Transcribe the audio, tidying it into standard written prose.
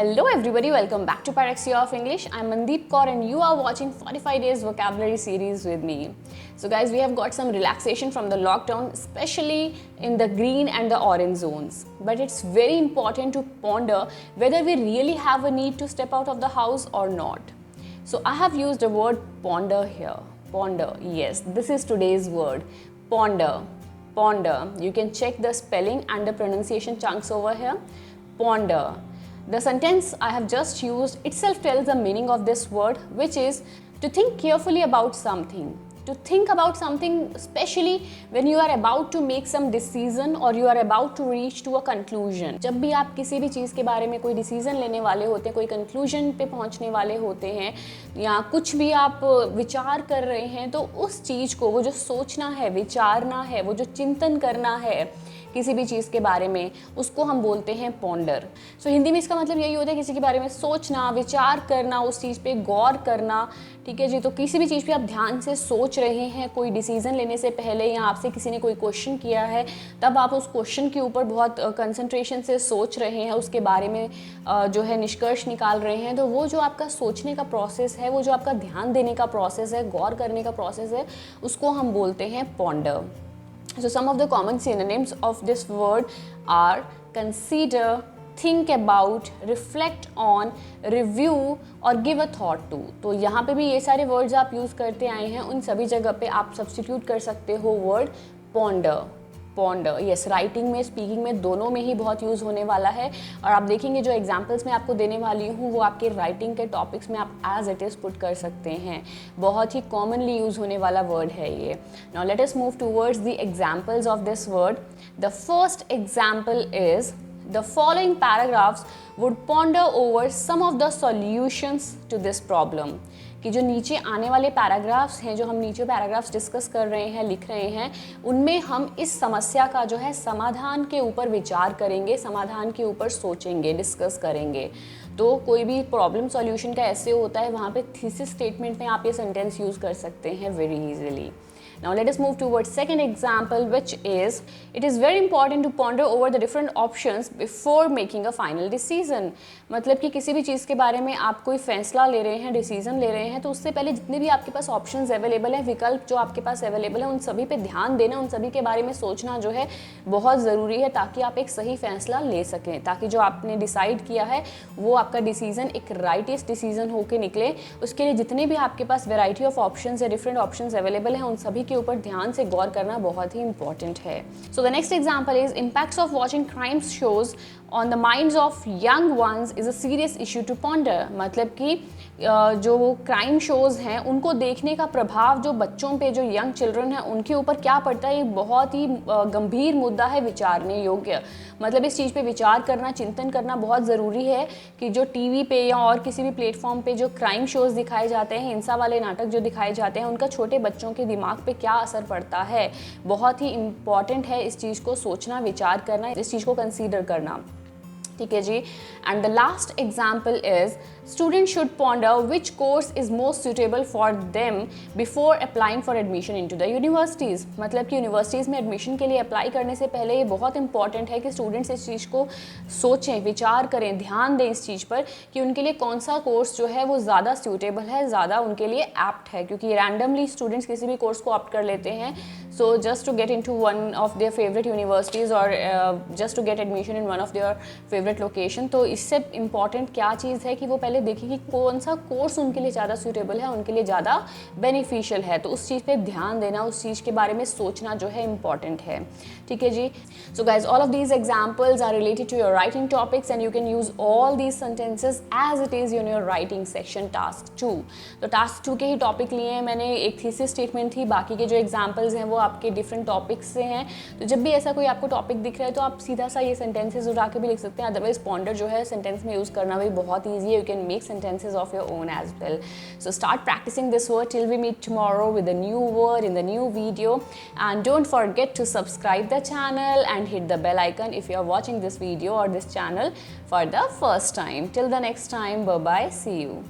Hello everybody, welcome back to Paraxia of English. I'm Mandeep Kaur and you are watching 45 days vocabulary series with me. So guys, we have got some relaxation from the lockdown, especially in the green and the orange zones. But it's very important to ponder whether we really have a need to step out of the house or not. So I have used the word ponder here. Ponder, yes, this is today's word. Ponder, ponder. You can check the spelling and the pronunciation chunks over here. Ponder. The sentence I have just used itself tells the meaning of this word, which is to think carefully about something. To think about something, especially when you are about to make some decision or you are about to reach to a conclusion. जब भी आप किसी भी चीज़ के बारे में कोई decision लेने वाले होते हैं, कोई कंक्लूजन पे पहुंचने वाले होते हैं या कुछ भी आप विचार कर रहे हैं, तो उस चीज़ को, वो जो सोचना है, विचारना है, वो जो चिंतन करना है किसी भी चीज़ के बारे में, उसको हम बोलते हैं पॉन्डर. सो हिंदी में इसका मतलब यही होता है किसी के बारे में सोचना, विचार करना, उस चीज़ पे गौर करना. ठीक है जी. तो किसी भी चीज़ पे आप ध्यान से सोच रहे हैं कोई डिसीजन लेने से पहले, या आपसे किसी ने कोई क्वेश्चन किया है, तब आप उस क्वेश्चन के ऊपर बहुत कंसंट्रेशन से सोच रहे हैं, उसके बारे में जो है निष्कर्ष निकाल रहे हैं, तो वो जो आपका सोचने का प्रोसेस है, वो जो आपका ध्यान देने का प्रोसेस है, गौर करने का प्रोसेस है, उसको हम बोलते हैं ponder. So some of the common synonyms of this word are consider, think about, reflect on, review और give a thought to. तो यहाँ पे भी ये सारे words आप यूज़ करते आए हैं, उन सभी जगह पे आप substitute कर सकते हो word ponder. Ponder, yes, writing में, स्पीकिंग में, दोनों में ही बहुत यूज़ होने वाला है. और आप देखेंगे जो एग्जांपल्स मैं आपको देने वाली हूँ वो आपके राइटिंग के टॉपिक्स में आप एज इट इज़ पुट कर सकते हैं. बहुत ही कॉमनली यूज़ होने वाला वर्ड है ये. Now let us move towards the examples of this word. The first example is the following paragraphs would ponder over some of the solutions to this problem. कि जो नीचे आने वाले पैराग्राफ्स हैं, जो हम नीचे पैराग्राफ्स डिस्कस कर रहे हैं, लिख रहे हैं, उनमें हम इस समस्या का जो है समाधान के ऊपर विचार करेंगे, समाधान के ऊपर सोचेंगे, डिस्कस करेंगे. तो कोई भी प्रॉब्लम सॉल्यूशन का ऐसे होता है, वहाँ पे थीसिस स्टेटमेंट में आप ये सेंटेंस यूज़ कर सकते हैं very easily. Now let us move towards second example, which is it is very important to ponder over the different options before making a final decision. मतलब कि किसी भी चीज़ के बारे में आप कोई फैसला ले रहे हैं, डिसीजन ले रहे हैं, तो उससे पहले जितने भी आपके पास ऑप्शंस अवेलेबल हैं, विकल्प जो आपके पास अवेलेबल हैं, उन सभी पे ध्यान देना, उन सभी के बारे में सोचना जो है बहुत ज़रूरी है, ताकि आप एक सही फैसला ले सकें, ताकि जो आपने डिसाइड किया है वो आपका डिसीजन एक राइटेस्ट डिसीजन होकर निकले. उसके लिए जितने भी आपके पास वेराइटी ऑफ ऑप्शंस या डिफरेंट ऑप्शंस अवेलेबल हैं, उन सभी के ऊपर ध्यान से गौर करना बहुत ही इंपॉर्टेंट है. So the next example is impacts of watching crime shows on the minds of young ones is a serious issue to ponder. मतलब कि जो क्राइम शोज हैं उनको देखने का प्रभाव जो बच्चों पे, जो यंग चिल्ड्रन हैं, उनके ऊपर क्या पड़ता है, ये बहुत ही गंभीर मुद्दा है, विचारने योग्य. मतलब इस चीज़ पे विचार करना, चिंतन करना बहुत ज़रूरी है कि जो टीवी पे या और किसी भी प्लेटफॉर्म पे जो क्राइम शोज़ दिखाए जाते हैं, हिंसा वाले नाटक जो दिखाए जाते हैं, उनका छोटे बच्चों के दिमाग पे क्या असर पड़ता है. बहुत ही इम्पॉर्टेंट है इस चीज़ को सोचना, विचार करना, इस चीज़ को कंसीडर करना. ठीक है जी. And the last example is student should ponder which course is most suitable for them before applying for admission into the universities. मतलब कि यूनिवर्सिटीज़ में एडमिशन के लिए अप्लाई करने से पहले ये बहुत इंपॉर्टेंट है कि स्टूडेंट्स इस चीज़ को सोचें, विचार करें, ध्यान दें इस चीज़ पर कि उनके लिए कौन सा कोर्स जो है वो ज़्यादा सूटेबल है, ज़्यादा उनके लिए एप्ट है. क्योंकि रैंडमली स्टूडेंट्स किसी भी कोर्स को ऑप्ट कर लेते हैं, so just to get into one of their favourite universities और just to get admission in one of their favourite location. तो इससे इम्पॉर्टेंट क्या चीज़ है कि वो पहले देखें कि कौन सा कोर्स उनके लिए ज़्यादा सूटेबल है, उनके लिए ज़्यादा बेनिफिशियल है. तो उस चीज़ पे ध्यान देना, उस चीज़ के बारे में सोचना जो है इम्पॉर्टेंट है. ठीक है जी. So guys, all of these examples are related to your writing topics and you can use all these sentences as it is in your writing section task 2. तो टास्क 2 के ही टॉपिक लिए हैं मैंने. एक थीसिस स्टेटमेंट थी, बाकी के जो एग्जाम्पल्स हैं वो आपके डिफरेंट टॉपिक्स से हैं. तो जब भी ऐसा कोई आपको टॉपिक दिख रहा है तो आप सीधा सा ये सेंटेंसेज उठा के भी लिख सकते हैं. अदरवाइज पॉन्डर जो है सेंटेंस में यूज़ करना भी बहुत ईजी है. You can make sentences of your own as well. So start practicing this word till we meet tomorrow with a new word in the new video. And don't forget to subscribe the channel and hit the bell icon if you are watching this video or this channel for the first time. Till the next time, bye bye, see you.